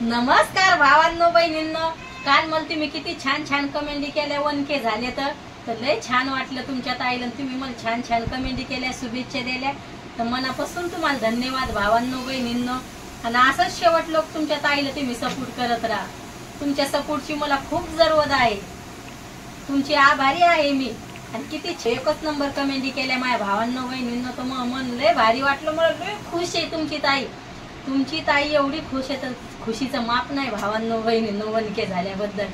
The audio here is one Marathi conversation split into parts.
नमस्कार भावांनो बहिणींनो, काल मला तुम्ही किती छान छान कमेंट केल्या, 1K झाले तर लय छान वाटलं तुमच्या ताईला. तुम्ही मला छान छान कमेंट केल्या, शुभेच्छा दिल्या, तर मनापासून तुम्हाला धन्यवाद भावांनो बहिणींनो. आणि असंच शेवट लोक तुमच्या ताईला तुम्ही सपोर्ट करत राहा. तुमच्या सपोर्टची मला खूप जरूरत आहे. तुमची आभारी आहे मी. आणि किती एकच नंबर कमेंट केल्या माझ्या भावांनो बहिणींनो, तर मन लय भारी वाटलं. मला लय खुश आहे तुमची ताई एवढी खुश आहे तर खुशीचं माप नाही भावांनो बहिणींनो 1K झाल्याबद्दल.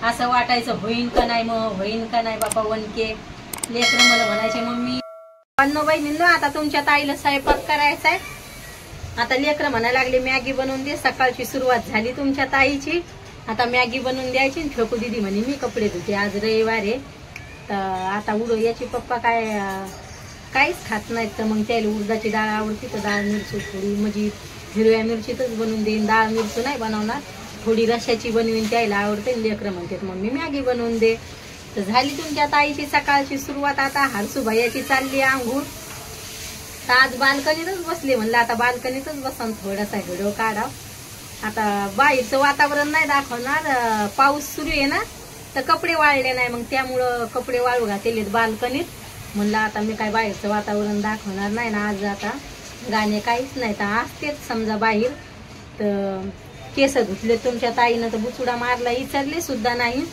असं वाटायचं होईन का नाही, मग होईन का नाही बापा 1K. लेकरं मला म्हणायचे मम्मी. भावांनो बहिणींनो, आता तुमच्या ताईला स्वयंपाक करायचा आहे. आता लेकरं म्हणायला लागले मॅगी बनवून दे. सकाळची सुरुवात झाली तुमच्या ताईची. आता मॅगी बनवून द्यायची. फेकू दिदी म्हणे मी कपडे धुते, आज रविवार आहे. तर आता उडो याची पप्पा काहीच खात नाहीत, तर मग त्याला उडदाची डाळ आवडते तर डाळ मिरची थोडी म्हणजे हिरव्या मिरचीतच बनवून देईन. डाळ मिरची नाही बनवणार, थोडी रश्याची बनवीन, त्याला आवडते. लेकरं म्हणतात मम्मी मॅगी बनवून दे. तर झाली तुमच्या ताईची सकाळची सुरुवात. आता हरसू भैयाची चालली आंघोळ. तर आज बाल्कनीतच बसले, म्हणलं आता बाल्कनीतच बसन थोडासा व्हिडिओ काढाव. आता बाहेरचं वातावरण नाही दाखवणार, पाऊस सुरू आहे ना, तर कपडे वाळले नाही, मग त्यामुळं कपडे वाळू घातलेत बाल्कनीत. म्हणलं आता मी काय बाहेरचं वातावरण दाखवणार नाही ना आज. आता गाणे काहीच नाही तर असतेच समजा बाहेर. तर केस धुतले तुमच्या ताईनं, तर बुचुडा मारला विचारले सुद्धा नाही.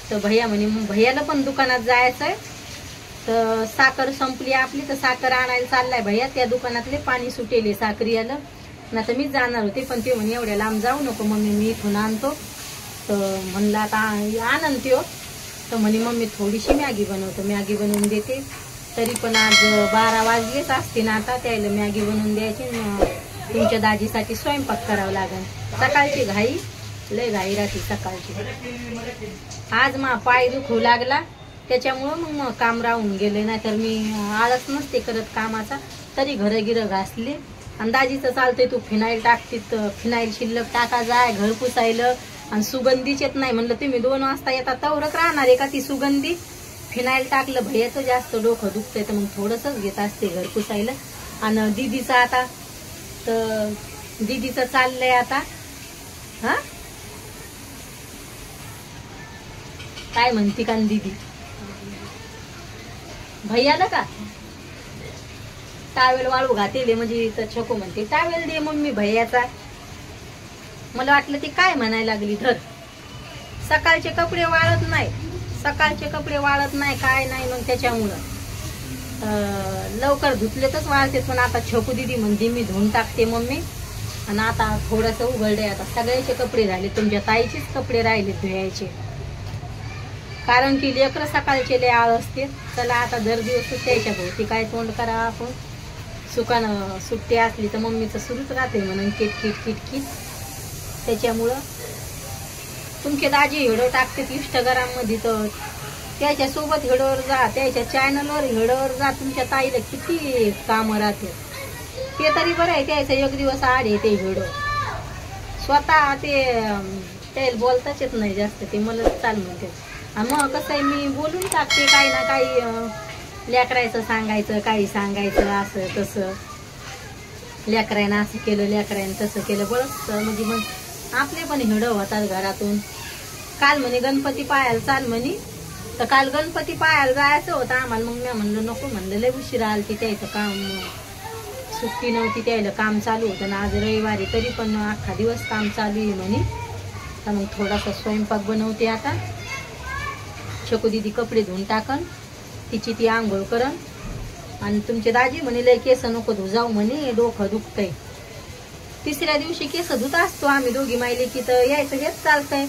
तर भैया म्हणे भैयाला पण दुकानात जायचंय, तर साखर संपली आपली, तर साखर आणायला चाललाय भैया. त्या दुकानातले पाणी सुटेले साखरी आलं ना, तर मीच जाणार होते, पण ते म्हणे एवढ्या लांब जाऊ नको मम्मी, मी इथून आणतो. तर म्हणलं आता आनंद त्यो. तर म्हणे मम्मी थोडीशी मॅगी बनवतो, मॅगी बनवून देते. तरी पण आज 12 वाजलेच असते ना, आता त्याला मॅगी बनवून द्यायची. तुमच्या दाजीसाठी स्वयंपाक करावं लागेल. सकाळची घाई लय घाई राहते सकाळची. आज पाय दुखू लागला, त्याच्यामुळं मग काम राहून गेले. नाही तर मी आळस नसते करत कामाचा. तरी घरं गिरं घासले. आणि दाजीचं चालतंय तू फिनाईल टाकते, फिनाईल शिल्लक टाका जाय घर पुसायला. आणि सुगंधीच येत नाही, म्हणलं तुम्ही 2 वाजता येतात तवरक राहणार आहे का ती सुगंधी. फिनाईल टाकलं भैयाचं जास्त डोकं दुखतंय, तर मग थोडंसंच घेत असते घर पुसायला. आणि दीदीचं आता तर दीदीचं चाललंय आता. हा काय म्हणते का दीदी भैयाला का टावेल वाळू घातेले, म्हणजे तर छको म्हणते टावेल दे मम्मी भैयाचा. मला वाटलं ती काय म्हणायला लागली. धर सकाळचे कपडे वाळत नाही काय नाही, मग त्याच्यामुळं लवकर धुतलेतच वाळते. पण आता छकू दिदी म्हणते मी धुवून टाकते मम्मी. आणि आता थोडंसं उघडले. आता सगळ्याचे कपडे राहिले, तुमच्या ताईचेच कपडे राहिले धुयायचे, कारण की लेकरं सकाळचे लय आळ असते. चला आता दर दिवस त्याच्या भोवती काय तोंड करा आपण. सुट्टी असली तर मम्मीचं सुरूच राहते म्हणून किटकिट किटकिट. त्याच्यामुळं तुमचे दाजी व्हिडिओ टाकतात इंस्टाग्राममध्ये, तर त्याच्यासोबत व्हिडिओवर जा, त्याच्या चॅनलवर व्हिडिओवर जा. तुमच्या ताईला किती कामं राहते ते तरी बरं आहे. त्याचं एक दिवस आड आहे ते व्हिडिओ. स्वतः ते बोलताच येत नाही जास्त, ते मला चाल म्हणते. मग कसं आहे मी बोलून टाकते काही ना काही. लेकरायचं सांगायचं, काही सांगायचं असं तसं. लेकरायनं असं केलं, लेकरायनं तसं केलं, बरंच म्हणजे मग आपले पण व्हिडिओ होतात घरातून. काल म्हणे गणपती पाहायला चाल म्हणे, तर काल गणपती पाहायला जायचं होतं आम्हाला. मग मी म्हणलं नको, म्हणलं लय उशिरा आलती, त्याचं काम सुट्टी नव्हती, त्याला काम चालू होतं ना आज रविवारी. तरी पण अख्खा दिवस काम चालू आहे म्हणे. तर मग थोडासा स्वयंपाक बनवते आता. छकू दिदी कपडे धुवून टाकन, तिची ती आंघोळ करन. आणि तुमचे दाजी म्हणे लय केस नको धु जाऊ म्हणे, डोकं दुखतंय. तिसऱ्या दिवशी केस धुत असतो आम्ही दोघी मायले की, तर यायचं हेच चालतंय,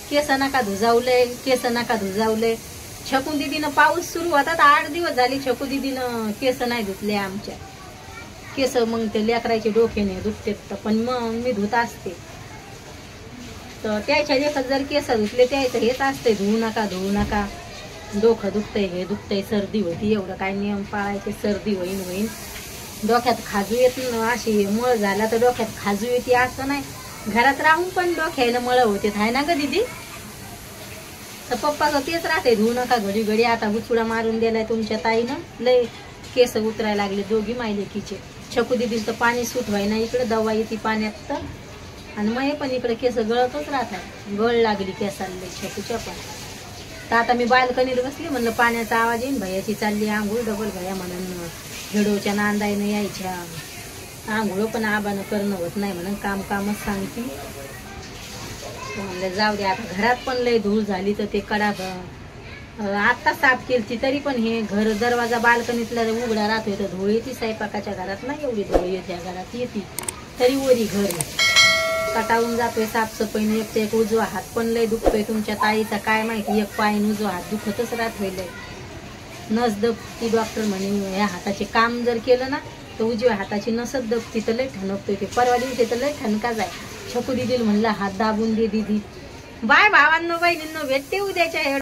केस नका धुजावलंय, केस नका धुजावलंय. छकू दिदीनं पाऊस सुरू होता तर 8 दिवस झाले छकू दिदीनं केस नाही धुतले आमच्या. केस मग ते लेकरायचे डोक्याने दुखते, पण मग मी धुत असते. तर त्याच्या लेखात जर केस धुतले त्याचं हेच असते, धुवू नका डोकं दुखतंय, हे दुखतंय, सर्दी होती. एवढं काय नियम पाळायचे, सर्दी होईन. डोक्यात खाजू येत, अशी मळ झाला तर डोक्यात खाजू येते असं नाही. घरात राहून पण डोक्याला मळ होते, हाय ना ग दीदी. तर पप्पाचं तेच राहते, धुवू नका घडी घडी. आता बुचुडा मारून दिलाय तुमच्या ताईनं, लय केस उतरायला लागले दोघी मायलेकीचे. छकू दिदीचं पाणी सुट व्हाय ना इकडे, दवा येते पाण्यात. तर आणि मग हे पण इकडे केस गळतच राहतात, गळ लागली केसाला छकूच्या पण. तर आता मी बाल्कनीत बसली, म्हणलं पाण्याचा आवाज येईन, भैयाची चालली आंघोळ, डबल भैया म्हणून खेडोच्या नांदाईनं यायच्या आंघोळ, पण आबानं करणं होत नाही म्हणून कामच सांगते. म्हणलं जाऊ दे आता. घरात पण लय धूळ झाली तर ते कडा आत्ता साफ केली तरी पण हे घर दरवाजा बाल्कनीतला उघडा राहतोय तर धूळ येते. स्वयंपाकाच्या घरात नाही एवढी धूळ येते, या घरात येते तरी वरी घर कटाळून जातोय साफसफाईने. एक उजवा हात पण लय दुखतोय. तुमच्या ताईचा काय माहिती, एक पाय उजवा हात दुखतच राहतोय लय. नस दबती, डॉक्टर म्हणे या हाताचे काम जर केलं ना तर उजव्या हाताची नसच दबती, तर लय ठणकतोय ते. परवा दिवशी तर लय ठणकाच आहे. छकू दिदीला म्हणलं हात दाबून दे दीदी. बाय भावांनो बहिणींनो, भेटते उद्याच्या